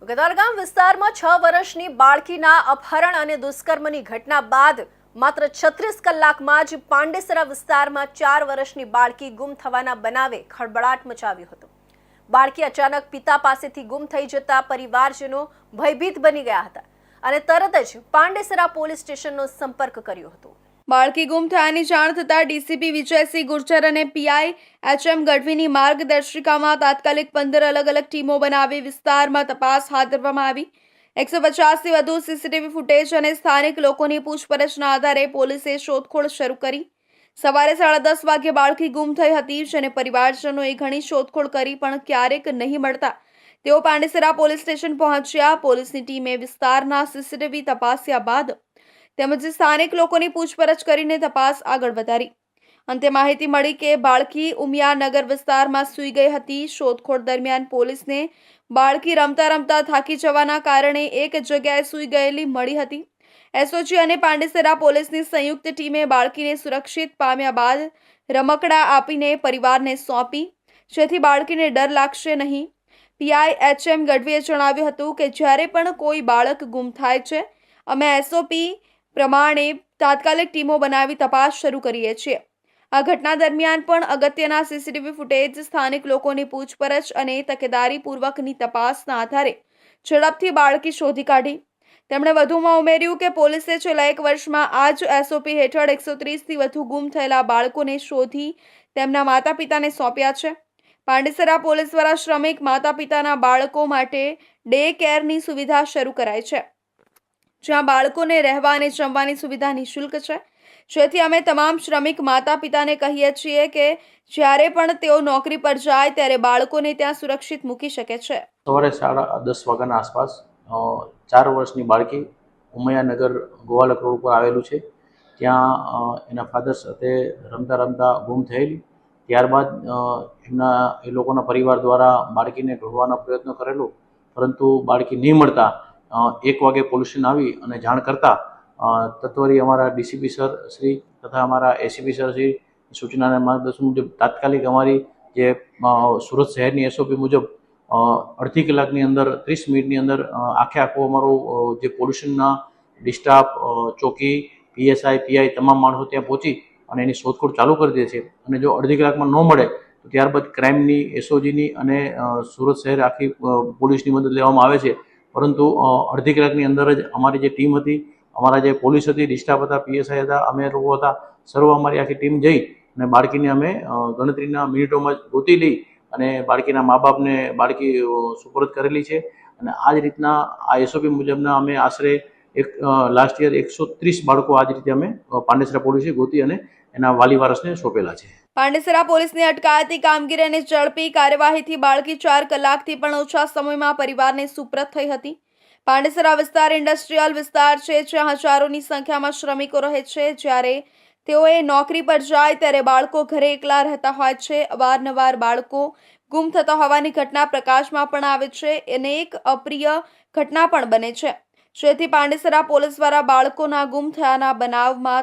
ગદરગામ વિસ્તારમાં 6 વર્ષની બાળકીના અપહરણ અને દુષ્કર્મની ઘટના બાદ માત્ર 36 કલાકમાં જ પાંડેસરા વિસ્તારમાં 4 વર્ષની બાળકી ગુમ થવાના બનાવે ખળબળાટ મચાવ્યો હતો। બાળકી અચાનક પિતા પાસેથી ગુમ થઈ જતા પરિવારજનો ભયભીત બની ગયા હતા અને તરત જ પાંડેસરા પોલીસ સ્ટેશનનો સંપર્ક કર્યો હતો। બાળકી ગુમ થયાની જાણ થતાં ડીસીપી વિજયસિંહ ગુર્જર અને પીઆઈ એચએમ ગઢવીની માર્ગદર્શિકામાં તાત્કાલિક 15 અલગ અલગ ટીમો બનાવી વિસ્તારમાં તપાસ હાથ ધરવામાં આવી। 150થી વધુ સીસીટીવી ફૂટેજ અને સ્થાનિક લોકોની પૂછપરછના આધારે પોલીસે શોધખોળ શરૂ કરી। સવારે 10:30 વાગ્યે બાળકી ગુમ થઈ હતી, જેને પરિવારજનોએ ઘણી શોધખોળ કરી પણ ક્યારેક નહીં મળતા તેઓ પાંડેસરા પોલીસ સ્ટેશન પહોંચ્યા। પોલીસની ટીમે વિસ્તારના સીસીટીવી તપાસ્યા બાદ તેમજ સ્થાનિક લોકોની પૂછપરછ કરીને તપાસ આગળ વધારી। અંતે માહિતી મળી કે બાળકી ઉમિયાનગર વિસ્તારમાં સૂઈ ગઈ હતી। શોધખોળ દરમિયાન પોલીસને બાળકી રમતા રમતા થાકી જવાના કારણે એક જગ્યાએ સૂઈ ગયેલી મળી હતી। એસઓજી અને પાંડેસરા પોલીસની સંયુક્ત ટીમે બાળકીને સુરક્ષિત પામ્યા બાદ રમકડા આપીને પરિવારને સોંપી, જેથી બાળકીને ડર લાગશે નહીં। પીઆઈ એચએમ ગઢવીએ જણાવ્યું હતું કે જ્યારે પણ કોઈ બાળક ગુમ થાય છે, અમે એસઓપી પ્રમાણે તાત્કાલિક ટીમો બનાવી તપાસ શરૂ કરીએ છીએ। આ ઘટના દરમિયાન પણ અગત્યના સીસીટીવી ફૂટેજ, સ્થાનિક લોકોની પૂછપરછ અને તકેદારીપૂર્વકની તપાસના આધારે ઝડપથી બાળકી શોધી કાઢી। તેમણે વધુમાં ઉમેર્યું કે પોલીસે છેલ્લા 1 વર્ષમાં આ જ એસઓપી હેઠળ 130થી વધુ ગુમ થયેલા બાળકોને શોધી તેમના માતા પિતાને સોંપ્યા છે। પાંડેસરા પોલીસ દ્વારા શ્રમિક માતા પિતાના બાળકો માટે ડે કેરની સુવિધા શરૂ કરાઈ છે, જ્યાં બાળકોને રહેવા અને જમવાની સુવિધા નિઃશુલ્ક છે। જેથી અમે તમામ શ્રમિક માતા પિતાને કહીએ છીએ કે જ્યારે પણ તેઓ નોકરી પર જાય ત્યારે બાળકોને ત્યાં સુરક્ષિત મૂકી શકે છે। સવારે 10:30 વાગ્યાના આસપાસ 4 વર્ષની બાળકી ઉમિયાનગર ગોવાલક રોડ પર આવેલું છે, ત્યાં એના ફાધર સાથે રમતા રમતા ગુમ થયેલી। ત્યારબાદ એ લોકોના પરિવાર દ્વારા બાળકીને ઢૂંઢવાનો પ્રયત્ન કરેલો, પરંતુ બાળકી નહીં મળતા 1 વાગે પોલીસ સ્ટેશન આવી અને જાણ કરતા તત્વરી અમારા ડીસીપી સર શ્રી તથા અમારા એસીપી સર શ્રી સૂચનાના માર્ગદર્શન મુજબ તાત્કાલિક અમારી જે સુરત શહેરની એસઓપી મુજબ 1/2 કલાકની અંદર 30 મિનિટની અંદર આખો અમારો જે પોલીસ સ્ટેશનના ડિસ્ટાફ, ચોકી, પીએસઆઈ, પીઆઈ તમામ માણસો ત્યાં પહોંચી અને એની શોધખોળ ચાલુ કરી દે છે। અને જો 1/2 કલાકમાં ન મળે તો ત્યારબાદ ક્રાઇમની, એસઓજીની અને સુરત શહેર આખી પોલીસની મદદ લેવામાં આવે છે। પરંતુ 1/2 કલાકની અંદર જ અમારી જે ટીમ હતી, અમારા જે પોલીસ હતી, ડિસ્ટાફ હતા, પીએસઆઈ હતા, અમે લોકો હતા, સર્વ અમારી આખી ટીમ જઈ અને બાળકીને અમે ગણતરીના મિનિટોમાં જ ગોતી લઈ અને બાળકીના મા બાપને બાળકી સુપરત કરેલી છે। અને આ જ રીતના આ એસઓપી મુજબના અમે આશરે લાસ્ટ યર 130 બાળકો આ જ રીતે અમે પાંડેસરા પોલીસે ગોતી અને એના વાલી વારસને સોંપેલા છે। પાંડેસરા પોલીસની અટકાયતી કામગીરી અને ઝડપી કાર્યવાહીથી બાળકી 4 કલાકથી પણ ઓછા સમયમાં પરિવારને સુપરત થઈ હતી। પાંડેસરા વિસ્તાર ઇન્ડસ્ટ્રીયલ વિસ્તાર છે, જ્યાં હજારોની સંખ્યામાં શ્રમિકો રહે છે। જ્યારે તેઓએ નોકરી પર જાય ત્યારે બાળકો ઘરે એકલા રહેતા હોય છે। અવારનવાર બાળકો ગુમ થતા હોવાની ઘટના પ્રકાશમાં પણ આવે છે અને એક અપ્રિય ઘટના પણ બને છે, જેથી પાંડેસરા પોલીસ દ્વારા બાળકોના ગુમ થયાના બનાવમાં